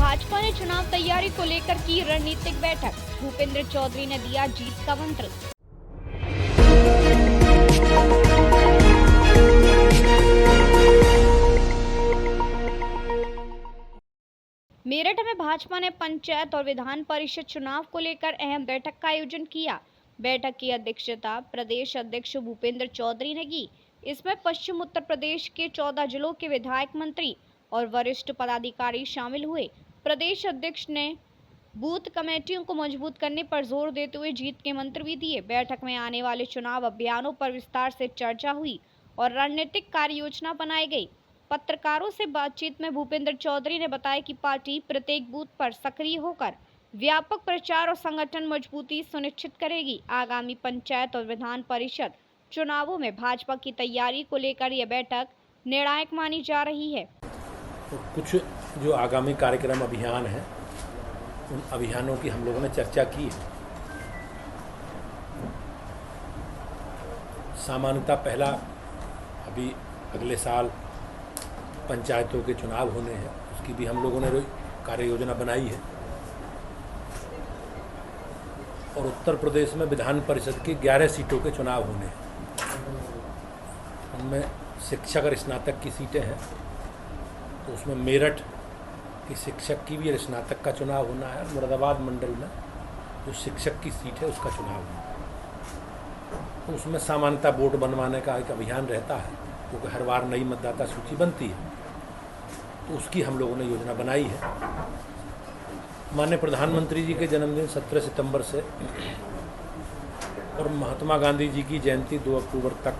भाजपा ने चुनाव तैयारी को लेकर की रणनीतिक बैठक। भूपेंद्र चौधरी ने दिया जीत का मंत्र। मेरठ में भाजपा ने पंचायत और विधान परिषद चुनाव को लेकर अहम बैठक का आयोजन किया। बैठक की अध्यक्षता प्रदेश अध्यक्ष भूपेंद्र चौधरी ने की। इसमें पश्चिम उत्तर प्रदेश के 14 जिलों के विधायक, मंत्री और वरिष्ठ पदाधिकारी शामिल हुए। प्रदेश अध्यक्ष ने बूथ कमेटियों को मजबूत करने पर जोर देते हुए जीत के मंत्र भी दिए। बैठक में आने वाले चुनाव अभियानों पर विस्तार से चर्चा हुई और रणनीतिक कार्य योजना बनाई गई। पत्रकारों से बातचीत में भूपेंद्र चौधरी ने बताया कि पार्टी प्रत्येक बूथ पर सक्रिय होकर व्यापक प्रचार और संगठन मजबूती सुनिश्चित करेगी। आगामी पंचायत और विधान परिषद चुनावों में भाजपा की तैयारी को लेकर यह बैठक निर्णायक मानी जा रही है। तो कुछ जो आगामी कार्यक्रम अभियान है, उन अभियानों की हम लोगों ने चर्चा की है। सामान्यतः पहला, अभी अगले साल पंचायतों के चुनाव होने हैं, उसकी भी हम लोगों ने कार्य योजना बनाई है। और उत्तर प्रदेश में विधान परिषद की 11 सीटों के चुनाव होने हैं। उनमें शिक्षक और स्नातक की सीटें हैं, तो उसमें मेरठ की शिक्षक की भी स्नातक का चुनाव होना है। मुरादाबाद मंडल में जो शिक्षक की सीट है उसका चुनाव होना है। तो उसमें सामान्यतः वोट बनवाने का एक अभियान रहता है, क्योंकि हर बार नई मतदाता सूची बनती है, तो उसकी हम लोगों ने योजना बनाई है। माननीय प्रधानमंत्री जी के जन्मदिन 17 सितंबर से और महात्मा गांधी जी की जयंती 2 अक्टूबर तक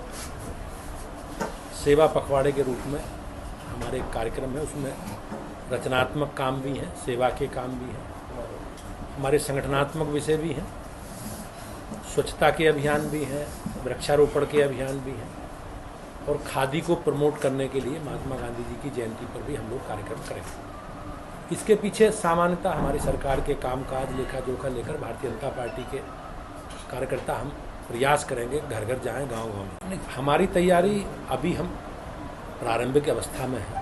सेवा पखवाड़े के रूप में हमारे एक कार्यक्रम है। उसमें रचनात्मक काम भी हैं, सेवा के काम भी हैं, हमारे संगठनात्मक विषय भी हैं, स्वच्छता के अभियान भी हैं, वृक्षारोपण के अभियान भी हैं, और खादी को प्रमोट करने के लिए महात्मा गांधी जी की जयंती पर भी हम लोग कार्यक्रम करेंगे। इसके पीछे सामान्यतः हमारी सरकार के कामकाज, लेखा जोखा लेकर भारतीय जनता पार्टी के कार्यकर्ता हम प्रयास करेंगे, घर घर जाएं, गांव गांव में। हमारी तैयारी अभी हम प्रारंभिक अवस्था में है,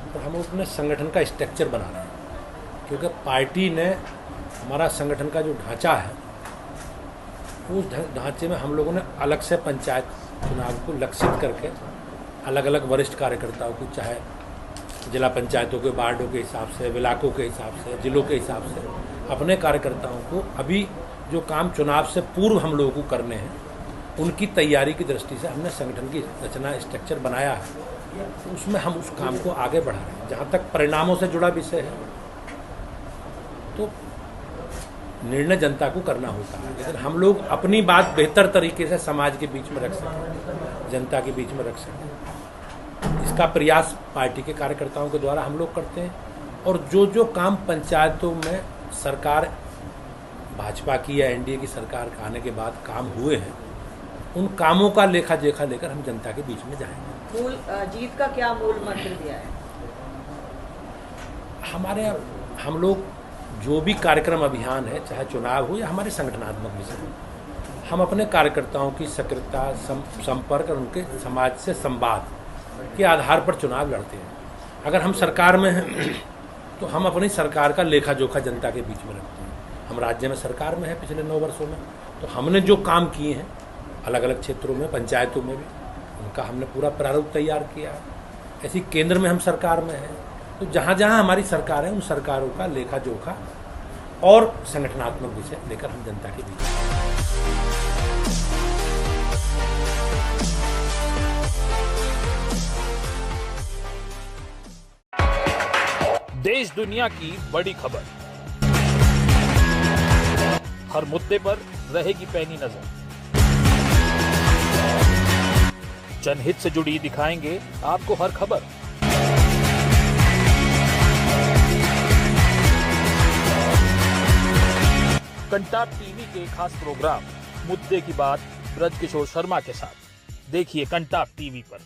और हम अपने संगठन का स्ट्रक्चर बना रहे हैं, क्योंकि पार्टी ने हमारा संगठन का जो ढांचा है, उस ढांचे में हम लोगों ने अलग से पंचायत चुनाव को लक्षित करके अलग अलग वरिष्ठ कार्यकर्ताओं को, चाहे जिला पंचायतों के वार्डों के हिसाब से, इलाकों के हिसाब से, जिलों के हिसाब से, अपने कार्यकर्ताओं को अभी जो काम चुनाव से पूर्व हम लोगों को करने हैं, उनकी तैयारी की दृष्टि से हमने संगठन की रचना स्ट्रक्चर बनाया है। तो उसमें हम उस काम को आगे बढ़ा रहे हैं। जहाँ तक परिणामों से जुड़ा विषय है, तो निर्णय जनता को करना होता है, लेकिन हम लोग अपनी बात बेहतर तरीके से समाज के बीच में रख सकें, जनता के बीच में रख सकें, इसका प्रयास पार्टी के कार्यकर्ताओं के द्वारा हम लोग करते हैं। और जो जो काम पंचायतों में सरकार, भाजपा की या एनडीए की सरकार के आने के बाद काम हुए हैं, उन कामों का लेखा जोखा लेकर हम जनता के बीच में जाएंगे। मूल जीत का क्या मूल मंत्र दिया है? हम लोग जो भी कार्यक्रम अभियान है, चाहे चुनाव हो या हमारे संगठनात्मक विषय, हम अपने कार्यकर्ताओं की सक्रियता, संपर्क और उनके समाज से संवाद के आधार पर चुनाव लड़ते हैं। अगर हम सरकार में हैं तो हम अपनी सरकार का लेखा जोखा जनता के बीच में रखते हैं। हम राज्य में सरकार में हैं पिछले 9 वर्षों में, तो हमने जो काम किए हैं अलग अलग क्षेत्रों में, पंचायतों में भी, उनका हमने पूरा प्रारूप तैयार किया है। ऐसी केंद्र में हम सरकार में हैं, तो जहाँ जहाँ हमारी सरकार है, उन सरकारों का लेखा जोखा और संगठनात्मक विषय लेकर हम जनता के बीच। देश दुनिया की बड़ी खबर, हर मुद्दे पर रहेगी पैनी नजर। जनहित से जुड़ी दिखाएंगे आपको हर खबर। कंटाप टीवी के खास प्रोग्राम मुद्दे की बात ब्रजकिशोर शर्मा के साथ देखिए कंटाप टीवी पर।